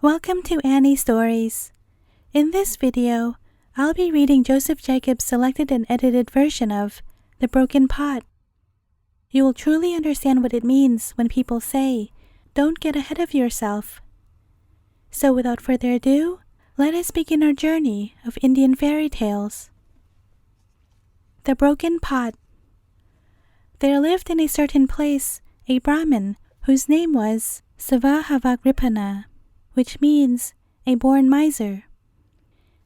Welcome to Annie Stories. In this video, I'll be reading Joseph Jacobs' selected and edited version of The Broken Pot. You will truly understand what it means when people say, "Don't get ahead of yourself." So without further ado, let us begin our journey of Indian fairy tales. The Broken Pot. There lived in a certain place a Brahmin whose name was Savahavagripana, which means a born miser.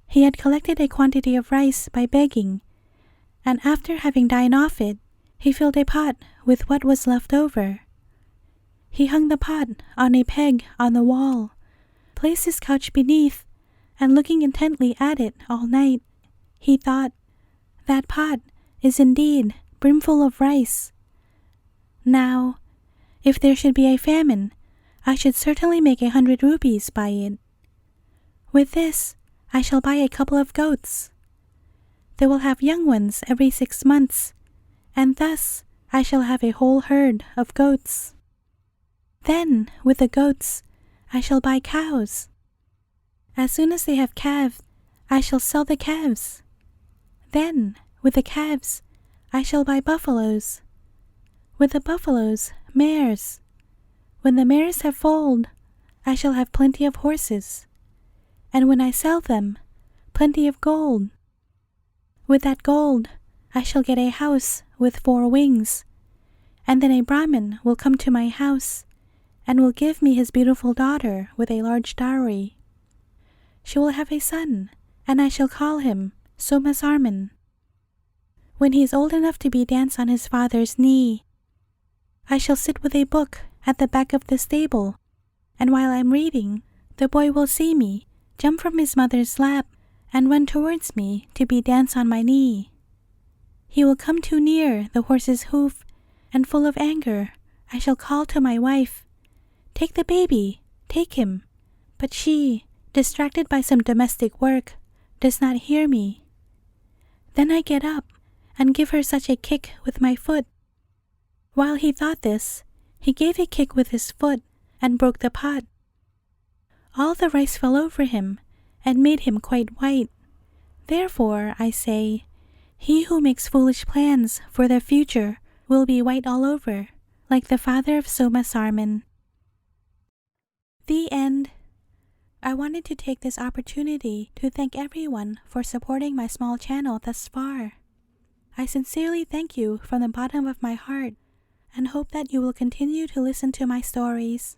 He had collected a quantity of rice by begging, and after having dined off it, he filled a pot with what was left over. He hung the pot on a peg on the wall, placed his couch beneath, and looking intently at it all night, he thought, "That pot is indeed brimful of rice. Now, if there should be a famine, I should certainly make 100 rupees by it. With this, I shall buy a couple of goats. They will have young ones every 6 months, and thus I shall have a whole herd of goats. Then, with the goats, I shall buy cows. As soon as they have calved, I shall sell the calves. Then, with the calves, I shall buy buffaloes. With the buffaloes, mares. When the mares have foaled, I shall have plenty of horses. And when I sell them, plenty of gold. With that gold, I shall get a house with 4 wings, and then a Brahmin will come to my house and will give me his beautiful daughter with a large dowry. She will have a son, and I shall call him Somasarman. When he is old enough to be danced on his father's knee, I shall sit with a book at the back of the stable, and while I am reading, the boy will see me, jump from his mother's lap, and run towards me to be danced on my knee. He will come too near the horse's hoof, and full of anger, I shall call to my wife, 'Take the baby, take him.' But she, distracted by some domestic work, does not hear me. Then I get up and give her such a kick with my foot." While he thought this, he gave a kick with his foot and broke the pot. All the rice fell over him and made him quite white. Therefore, I say, he who makes foolish plans for the future will be white all over, like the father of Somasarman. The end. I wanted to take this opportunity to thank everyone for supporting my small channel thus far. I sincerely thank you from the bottom of my heart, and hope that you will continue to listen to my stories.